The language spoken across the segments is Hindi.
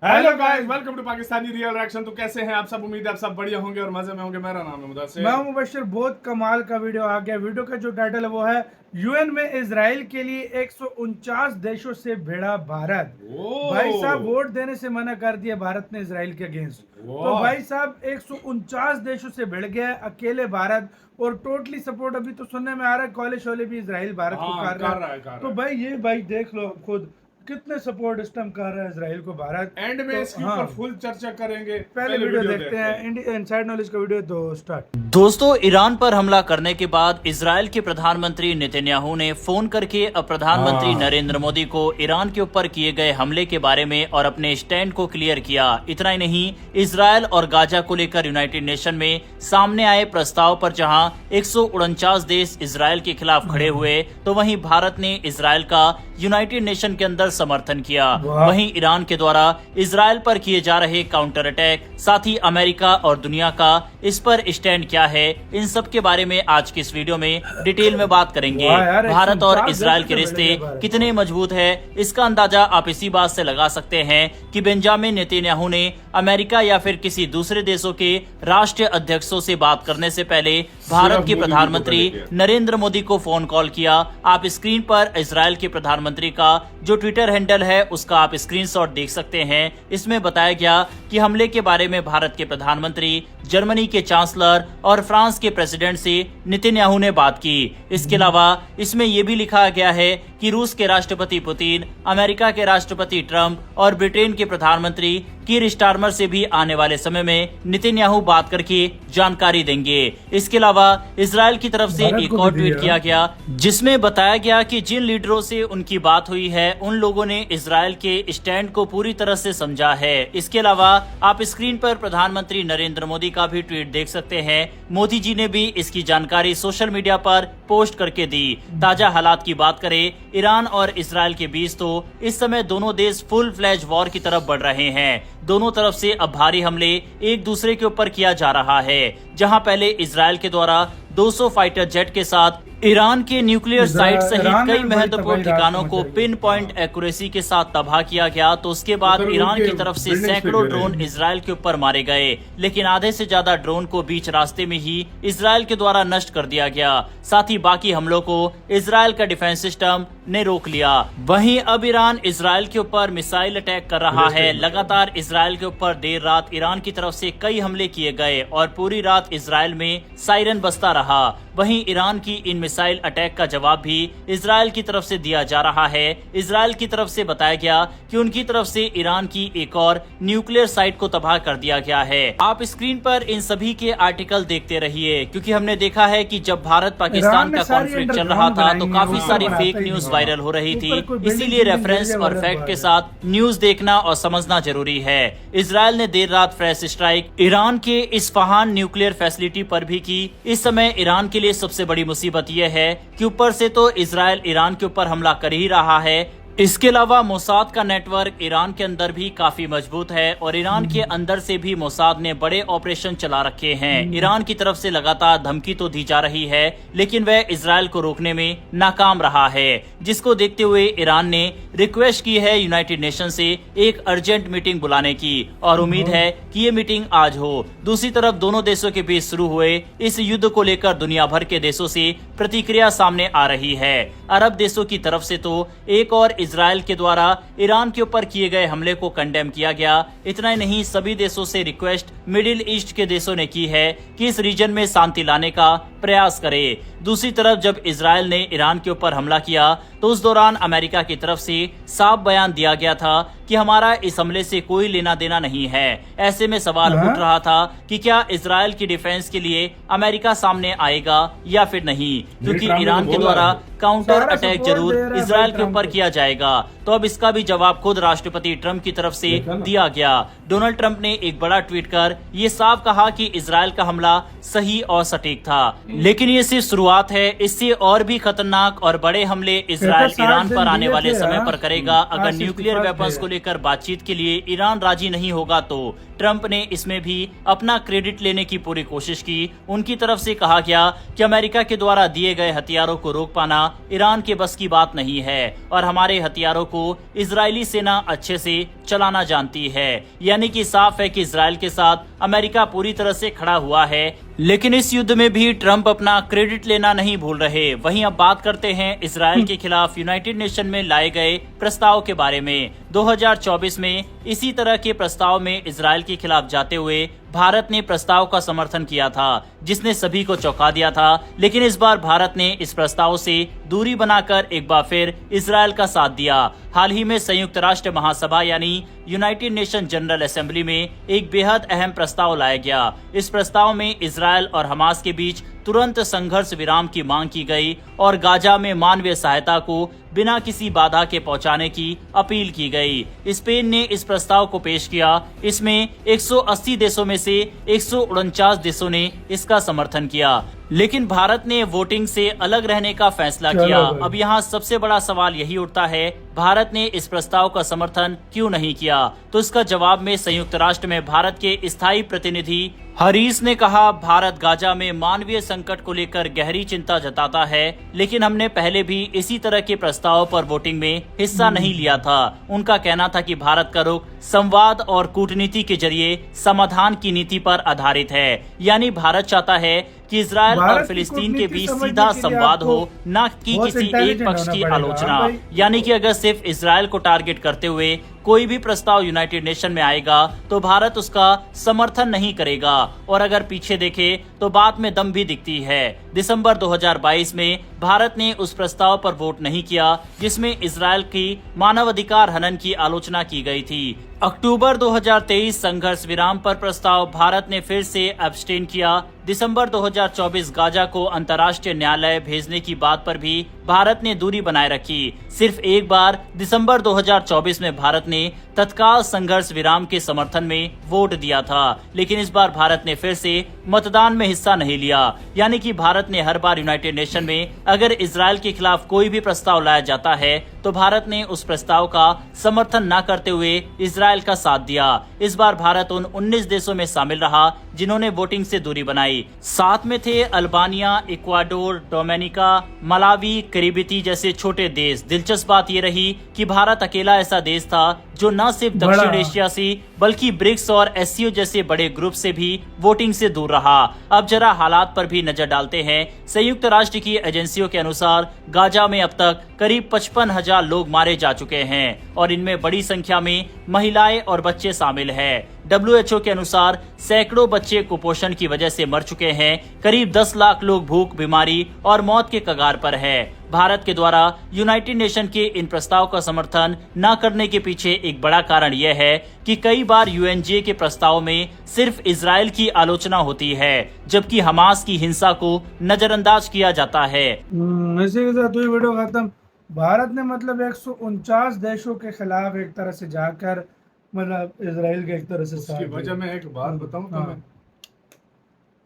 Hello guys, welcome to Pakistani real reaction. तो कैसे हैं आप सब? उम्मीद है आप सब बढ़िया होंगे और मजे में होंगे। मेरा नाम है मुदस्सिर। मैं मुबशिर। बहुत कमाल का वीडियो आ गया। वीडियो का जो टाइटल है वो है यूएन में इजराइल के लिए 149 देशों से भिड़ा भारत। भाई साहब वोट देने से मना कर दिया भारत ने इजराइल के अगेंस्ट। तो भाई साहब 149 देशों से भिड़ गया अकेले भारत। और टोटली सपोर्ट अभी तो सुनने में आ रहा है कॉलेज शोले भी इजराइल भारत को कर रहा है। तो भाई ये भाई देख लो खुद कितने सपोर्ट इस टाइम कर रहा है इजराइल को भारत। एंड में इसके ऊपर फुल चर्चा करेंगे। पहले वीडियो देखते हैं इनसाइड नॉलेज का वीडियो। तो स्टार्ट। दोस्तों, ईरान पर हमला करने के बाद इजराइल के प्रधानमंत्री नेतन्याहू ने फोन करके प्रधानमंत्री नरेंद्र मोदी को ईरान के ऊपर किए गए हमले के बारे में और अपने स्टैंड को क्लियर किया। इतना ही नहीं, इजराइल और गाजा को लेकर यूनाइटेड नेशन में सामने आए प्रस्ताव पर जहां 149 देश इजराइल के खिलाफ खड़े हुए, तो वहीं भारत ने इजराइल का यूनाइटेड नेशन के अंदर समर्थन किया। वहीं ईरान के द्वारा इजराइल पर किए जा रहे काउंटर अटैक, साथ ही अमेरिका और दुनिया का इस पर स्टैंड क्या है, इन सब के बारे में आज की इस वीडियो में डिटेल में बात करेंगे। भारत और इजराइल के रिश्ते कितने मजबूत है, इसका अंदाजा आप इसी बात से लगा सकते हैं कि बेंजामिन नेतन्याहू ने अमेरिका या फिर किसी दूसरे देशों के राष्ट्रीय अध्यक्षों से बात करने से पहले भारत के प्रधानमंत्री नरेंद्र मोदी को फोन कॉल किया। आप स्क्रीन पर इजराइल के प्रधानमंत्री का जो ट्विटर हैंडल है उसका आप स्क्रीनशॉट देख सकते हैं। इसमें बताया गया कि हमले के बारे में भारत के प्रधानमंत्री, जर्मनी के चांसलर और फ्रांस के प्रेसिडेंट से नेतन्याहू ने बात की। इसके अलावा इसमें यह भी लिखा गया है कि रूस के राष्ट्रपति पुतिन, अमेरिका के राष्ट्रपति ट्रंप और ब्रिटेन के प्रधानमंत्री कीर स्टारमर से भी आने वाले समय में नेतन्याहू बात करके जानकारी देंगे। इसके अलावा इजराइल की तरफ से एक और ट्वीट किया गया जिसमें बताया गया कि जिन लीडरों से उनकी बात हुई है उन लोगों ने इजराइल के स्टैंड को पूरी तरह से समझा है। इसके अलावा आप स्क्रीन पर प्रधानमंत्री नरेंद्र मोदी का भी ट्वीट देख सकते हैं। मोदी जी ने भी इसकी जानकारी सोशल मीडिया पर पोस्ट करके दी। ताजा हालात की बात करें ईरान और इजराइल के बीच, तो इस समय दोनों देश फुल फ्लैज वॉर की तरफ बढ़ रहे हैं। दोनों तरफ से अब भारी हमले एक दूसरे के ऊपर किया जा रहा है। जहां पहले इजराइल के द्वारा 200 फाइटर जेट के साथ ईरान के न्यूक्लियर साइट सहित कई महत्वपूर्ण ठिकानों को पिन पॉइंट एक्यूरेसी के साथ तबाह किया गया, तो उसके बाद ईरान की तरफ से सैकड़ों ड्रोन इजराइल के ऊपर मारे गए, लेकिन आधे से ज्यादा ड्रोन को बीच रास्ते में ही इजराइल के द्वारा नष्ट कर दिया गया। साथ ही बाकी हमलों को इजराइल का डिफेंस सिस्टम ने रोक लिया। वहीं अब ईरान इजराइल के ऊपर मिसाइल अटैक कर रहा है। लगातार इजराइल के ऊपर देर रात ईरान की तरफ से कई हमले किए गए और पूरी रात इजराइल में सायरन बजता रहा। वहीं ईरान की इन मिसाइल अटैक का जवाब भी इजराइल की तरफ से दिया जा रहा है। इजराइल की तरफ से बताया गया कि उनकी तरफ से ईरान की एक और न्यूक्लियर साइट को तबाह कर दिया गया है। आप स्क्रीन पर इन सभी के आर्टिकल देखते रहिए, क्योंकि हमने देखा है कि जब भारत पाकिस्तान का कॉन्फ्लिक्ट चल रहा था तो काफी सारी फेक न्यूज वायरल हो रही थी। इसीलिए रेफरेंस और फैक्ट के साथ न्यूज देखना और समझना जरूरी है। इजराइल ने देर रात फ्रेश स्ट्राइक ईरान के इस्फहान न्यूक्लियर फैसिलिटी पर भी की। इस समय ईरान के लिए सबसे बड़ी मुसीबत यह है कि ऊपर से तो इजराइल ईरान के ऊपर हमला कर ही रहा है, इसके अलावा मोसाद का नेटवर्क ईरान के अंदर भी काफी मजबूत है और ईरान के अंदर से भी मोसाद ने बड़े ऑपरेशन चला रखे हैं। ईरान की तरफ से लगातार धमकी तो दी जा रही है, लेकिन वह इजराइल को रोकने में नाकाम रहा है, जिसको देखते हुए ईरान ने रिक्वेस्ट की है यूनाइटेड नेशन से एक अर्जेंट मीटिंग बुलाने की, और उम्मीद है कि ये मीटिंग आज हो। दूसरी तरफ दोनों देशों के बीच शुरू हुए इस युद्ध को लेकर दुनिया भर के देशों से प्रतिक्रिया सामने आ रही है। अरब देशों की तरफ से तो एक और इजराइल के द्वारा ईरान के ऊपर किए गए हमले को कंडेम किया गया। इतना ही नहीं, सभी देशों से रिक्वेस्ट मिडिल ईस्ट के देशों ने की है कि इस रीजन में शांति लाने का प्रयास करे। दूसरी तरफ जब इजराइल ने ईरान के ऊपर हमला किया तो उस दौरान अमेरिका की तरफ से साफ बयान दिया गया था कि हमारा इस हमले से कोई लेना देना नहीं है। ऐसे में सवाल उठ रहा था कि क्या इजराइल की डिफेंस के लिए अमेरिका सामने आएगा या फिर नहीं, क्योंकि ईरान के द्वारा काउंटर अटैक जरूर इजराइल के ऊपर किया जाएगा। तो अब इसका भी जवाब खुद राष्ट्रपति ट्रंप की तरफ से दिया गया। डोनाल्ड ट्रंप ने एक बड़ा ट्वीट कर ये साफ कहा कि इजराइल का हमला सही और सटीक था। लेकिन ये सिर्फ शुरुआत है, इससे और भी खतरनाक और बड़े हमले इजराइल ईरान पर आने वाले समय पर करेगा। अगर न्यूक्लियर वेपन्स को लेकर बातचीत के लिए ईरान राजी नहीं होगा तो ट्रंप ने इसमें भी अपना क्रेडिट लेने की पूरी कोशिश की। उनकी तरफ से कहा गया कि अमेरिका के द्वारा दिए गए हथियारों को रोक पाना ईरान के बस की बात नहीं है और हमारे हथियारों को इजरायली सेना अच्छे से चलाना जानती है। यानी कि साफ है कि इजराइल के साथ अमेरिका पूरी तरह से खड़ा हुआ है। लेकिन इस युद्ध में भी ट्रंप अपना क्रेडिट लेना नहीं भूल रहे। वहीं अब बात करते हैं इजराइल के खिलाफ यूनाइटेड नेशन में लाए गए प्रस्ताव के बारे में। 2024 में इसी तरह के प्रस्ताव में इजराइल के खिलाफ जाते हुए भारत ने प्रस्ताव का समर्थन किया था, जिसने सभी को चौंका दिया था। लेकिन इस बार भारत ने इस प्रस्ताव से दूरी बनाकर एक बार फिर इजराइल का साथ दिया। हाल ही में संयुक्त राष्ट्र महासभा यानी यूनाइटेड नेशन जनरल असेंबली में एक बेहद अहम प्रस्ताव लाया गया। इस प्रस्ताव में इजराइल और हमास के बीच तुरंत संघर्ष विराम की मांग की गई और गाजा में मानवीय सहायता को बिना किसी बाधा के पहुंचाने की अपील की गई। स्पेन ने इस प्रस्ताव को पेश किया। इसमें 180 देशों में से 149 देशों ने इसका समर्थन किया, लेकिन भारत ने वोटिंग से अलग रहने का फैसला किया। अब यहाँ सबसे बड़ा सवाल यही उठता है, भारत ने इस प्रस्ताव का समर्थन क्यों नहीं किया? तो इसका जवाब में संयुक्त राष्ट्र में भारत के स्थायी प्रतिनिधि हरीश ने कहा, भारत गाजा में मानवीय संकट को लेकर गहरी चिंता जताता है, लेकिन हमने पहले भी इसी तरह के प्रस्ताव पर वोटिंग में हिस्सा नहीं लिया था। उनका कहना था कि भारत का रुख संवाद और कूटनीति के जरिए समाधान की नीति पर आधारित है। यानी भारत चाहता है कि इजराइल और फिलिस्तीन के बीच सीधा संवाद हो, न कि किसी एक पक्ष की आलोचना। यानी कि अगर सिर्फ इजराइल को टारगेट करते हुए कोई भी प्रस्ताव यूनाइटेड नेशन में आएगा तो भारत उसका समर्थन नहीं करेगा। और अगर पीछे देखे तो बात में दम भी दिखती है। दिसंबर 2022 में भारत ने उस प्रस्ताव पर वोट नहीं किया जिसमें इजराइल की मानवाधिकार हनन की आलोचना की गई थी। अक्टूबर 2023 संघर्ष विराम पर प्रस्ताव भारत ने फिर से एब्सटेन किया। दिसंबर 2024 गाजा को अंतर्राष्ट्रीय न्यायालय भेजने की बात पर भी भारत ने दूरी बनाए रखी। सिर्फ एक बार दिसंबर 2024 में भारत ने तत्काल संघर्ष विराम के समर्थन में वोट दिया था, लेकिन इस बार भारत ने फिर से मतदान में हिस्सा नहीं लिया। यानी कि भारत ने हर बार यूनाइटेड नेशन में अगर इजराइल के खिलाफ कोई भी प्रस्ताव लाया जाता है तो भारत ने उस प्रस्ताव का समर्थन न करते हुए इजराइल का साथ दिया। इस बार भारत उन 19 देशों में शामिल रहा जिन्होंने वोटिंग से दूरी बनाई। साथ में थे अल्बानिया, इक्वाडोर, डोमिनिका, मलावी, करिबिती जैसे छोटे देश। दिलचस्प बात ये रही कि भारत अकेला ऐसा देश था जो न सिर्फ दक्षिण एशिया से बल्कि ब्रिक्स और एससीओ जैसे बड़े ग्रुप से भी वोटिंग से दूर रहा। अब जरा हालात पर भी नजर डालते हैं। संयुक्त राष्ट्र की एजेंसियों के अनुसार गाजा में अब तक करीब 55,000 लोग मारे जा चुके हैं और इनमें बड़ी संख्या में महिलाएं और बच्चे शामिल हैं। WHO के अनुसार सैकड़ों बच्चे कुपोषण की वजह से मर चुके हैं। करीब 10 लाख लोग भूख, बीमारी और मौत के कगार पर है। भारत के द्वारा यूनाइटेड नेशन के इन प्रस्ताव का समर्थन न करने के पीछे एक बड़ा कारण यह है कि कई बार UNGA के प्रस्ताव में सिर्फ इजराइल की आलोचना होती है, जबकि हमास की हिंसा को नजरअंदाज किया जाता है। इसी के साथ हुई वीडियो खत्म। भारत ने मतलब 149 देशों के खिलाफ एक तरह से जाकर मतलब इजराइल के एक तरह से उसकी वजह मैं एक बात बताऊं तुम्हें,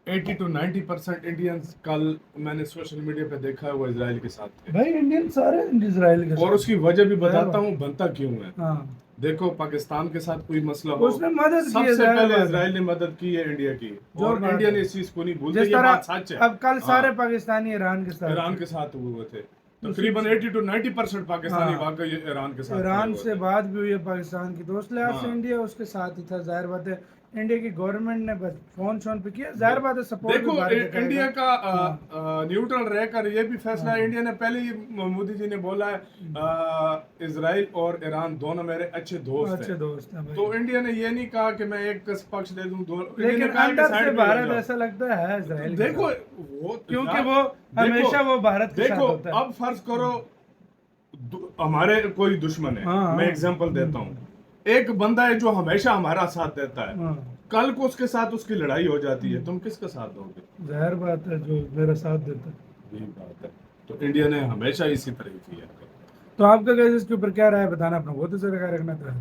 80 to 90% इंडियंस कल मैंने सोशल मीडिया पे देखा है वो इजराइल के साथ थे। भाई इंडियन सारे इजराइल के और उसकी वजह भी बताता हूँ बनता क्यों है। हाँ। देखो पाकिस्तान के साथ कोई मसला हो, उसने मदद की है, सबसे पहले इजराइल ने मदद की है इंडिया की, और इंडिया ने इस चीज को नहीं भूलते। ये बात सच है। अब कल सारे पाकिस्तानी ईरान के साथ हुए थे। तकरीबन 80 to 90% पाकिस्तानी वाकई ईरान के साथ। ईरान से बात भी हुई है पाकिस्तान की, तो उस लिहाज से इंडिया उसके साथ ही था। जाहिर बात है इंडिया की गवर्नमेंट ने बस फोन पे किया, जाहिर बात है सपोर्ट। देखो इंडिया का न्यूट्रल रहकर ये भी फैसला है। इंडिया ने पहले ही मोदी जी ने बोला है इजराइल और ईरान दोनों मेरे अच्छे दोस्त हैं। तो इंडिया ने ये नहीं कहा कि मैं एक पक्ष दे दूं, लेकिन अंदर से भारत ऐसा लगता है इजराइल। देखो वो क्योंकि वो हमेशा वो भारत के साथ होता है। अब फर्ज करो हमारे कोई दुश्मन है, मैं एग्जांपल देता हूँ। एक बंदा है जो हमेशा हमारा साथ देता है, कल को उसके साथ उसकी लड़ाई हो जाती है, तुम किसका साथ दोगे? जाहिर बात है जो मेरा साथ देता है। यही बात है। तो इंडिया ने हमेशा इसी तरह किया। तो आपका इसके ऊपर क्या राय बताना, अपना बहुत अच्छा रखना था।